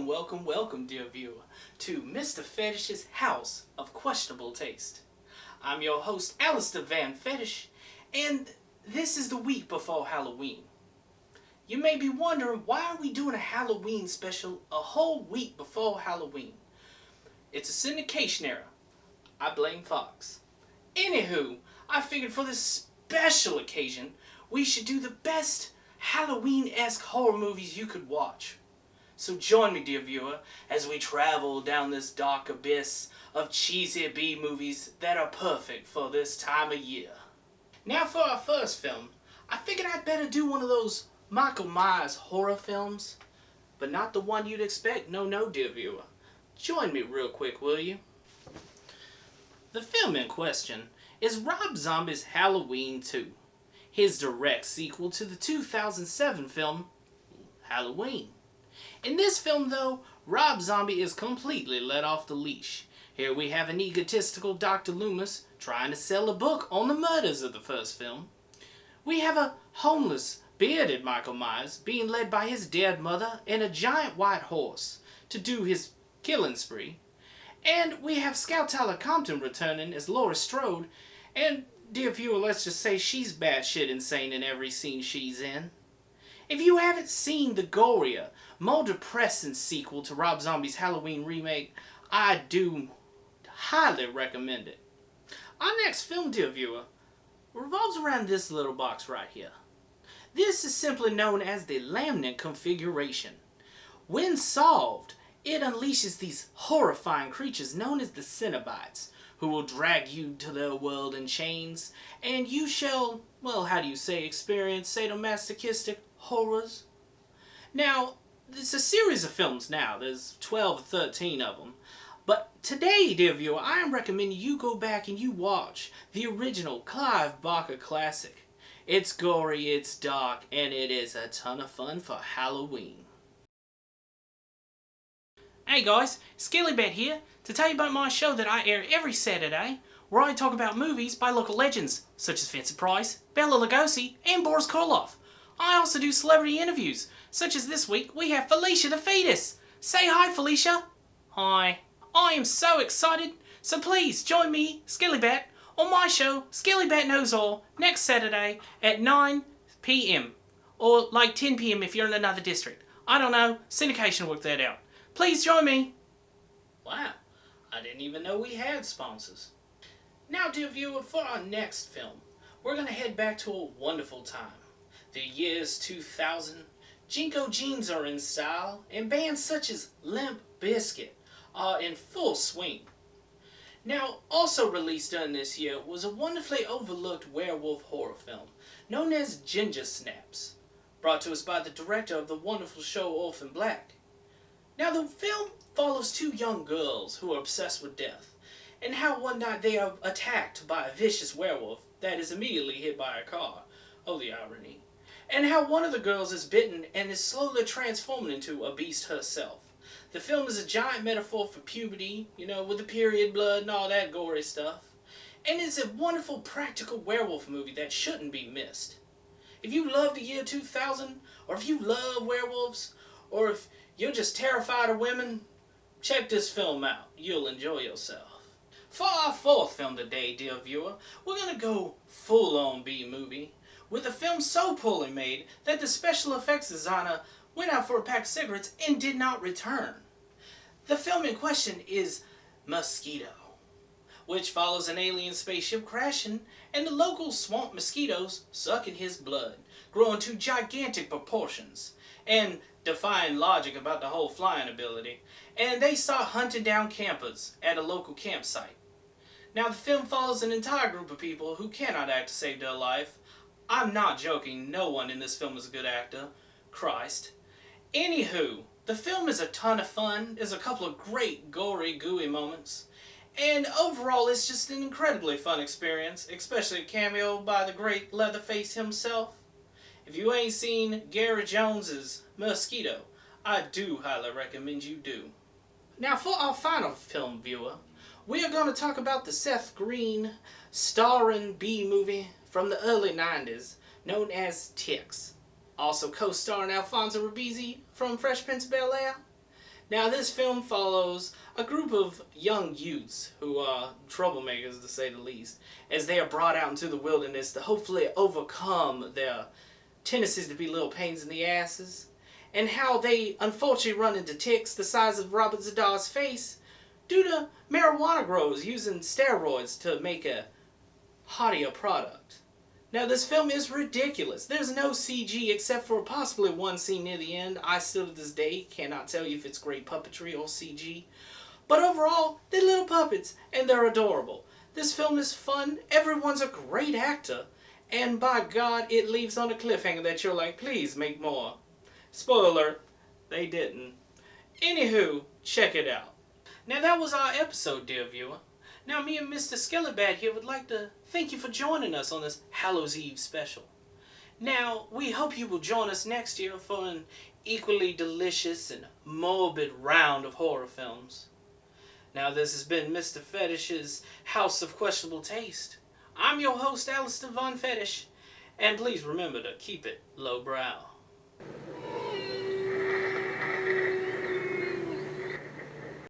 welcome, dear viewer, to Mr. Fetish's House of Questionable Taste. I'm your host, Alester Von Fetish, and this is the week before Halloween. You may be wondering, why are we doing a Halloween special a whole week before Halloween? It's a syndication error. I blame Fox. Anywho, I figured for this special occasion, we should do the best Halloween-esque horror movies you could watch. So join me, dear viewer, as we travel down this dark abyss of cheesy B movies that are perfect for this time of year. Now for our first film, I figured I'd better do one of those Michael Myers horror films, but not the one you'd expect. No, dear viewer. Join me real quick, will you? The film in question is Rob Zombie's Halloween 2, his direct sequel to the 2007 film Halloween. In this film, though, Rob Zombie is completely let off the leash. Here we have an egotistical Dr. Loomis trying to sell a book on the murders of the first film. We have a homeless, bearded Michael Myers being led by his dead mother and a giant white horse to do his killing spree. And we have Scout Tyler Compton returning as Laura Strode, and dear viewer, let's just say she's batshit insane in every scene she's in. If you haven't seen the gorier, more depressing sequel to Rob Zombie's Halloween remake, I do highly recommend it. Our next film, dear viewer, revolves around this little box right here. This is simply known as the laminate configuration. When solved, it unleashes these horrifying creatures known as the Cenobites, who will drag you to their world in chains, and you shall, experience sadomasochistic horrors. Now, it's a series of films now. There's 12 or 13 of them. But today, dear viewer, I am recommending you go back and you watch the original Clive Barker classic. It's gory, it's dark, and it is a ton of fun for Halloween. Hey guys, Skillybet here to tell you about my show that I air every Saturday, where I talk about movies by local legends such as Vincent Price, Bela Lugosi, and Boris Karloff. I also do celebrity interviews, such as this week we have Felicia the Fetus. Say hi, Felicia. Hi. I am so excited, so please join me, Skillybet, on my show, Skillybet Knows All, next Saturday at 9 p.m. Or like 10 p.m. if you're in another district. I don't know, syndication worked that out. Please join me. Wow, I didn't even know we had sponsors. Now, dear viewer, for our next film, we're going to head back to a wonderful time. The year's 2000, Jinko jeans are in style, and bands such as Limp Bizkit are in full swing. Now, also released during this year was a wonderfully overlooked werewolf horror film known as Ginger Snaps, brought to us by the director of the wonderful show Orphan Black. Now, the film follows two young girls who are obsessed with death, and how one night they are attacked by a vicious werewolf that is immediately hit by a car. Oh, the irony. And how one of the girls is bitten and is slowly transforming into a beast herself. The film is a giant metaphor for puberty, with the period blood and all that gory stuff. And it's a wonderful practical werewolf movie that shouldn't be missed. If you love the year 2000, or if you love werewolves, or if you're just terrified of women, check this film out. You'll enjoy yourself. For our fourth film today, dear viewer, we're going to go full-on B-movie, with a film so poorly made that the special effects designer went out for a pack of cigarettes and did not return. The film in question is Mosquito, which follows an alien spaceship crashing and the local swamp mosquitoes sucking his blood, growing to gigantic proportions, and defying logic about the whole flying ability, and they start hunting down campers at a local campsite. Now, the film follows an entire group of people who cannot act to save their life. I'm not joking, no one in this film is a good actor. Christ. Anywho, the film is a ton of fun. There's a couple of great gory, gooey moments. And overall, it's just an incredibly fun experience, especially a cameo by the great Leatherface himself. If you ain't seen Gary Jones's Mosquito, I do highly recommend you do. Now, for our final film, viewer, we are going to talk about the Seth Green starring B-movie from the early 90s, known as Ticks. Also co-starring Alfonso Ribisi from Fresh Prince of Bel-Air. Now, this film follows a group of young youths who are troublemakers, to say the least, as they are brought out into the wilderness to hopefully overcome their tendencies to be little pains in the asses, and how they unfortunately run into ticks the size of Robert Zadar's face due to marijuana growers using steroids to make a haughtier product. Now, this film is ridiculous. There's no CG except for possibly one scene near the end. I still to this day cannot tell you if it's great puppetry or CG. But overall, they're little puppets and they're adorable. This film is fun, everyone's a great actor, and by God, it leaves on a cliffhanger that you're like, please make more. Spoiler, they didn't. Anywho, check it out. Now, that was our episode, dear viewer. Now, me and Mr. Skellybad here would like to thank you for joining us on this Hallows Eve special. Now, we hope you will join us next year for an equally delicious and morbid round of horror films. Now, this has been Mr. Fetish's House of Questionable Taste. I'm your host, Alester Von Fetish, and please remember to keep it lowbrow.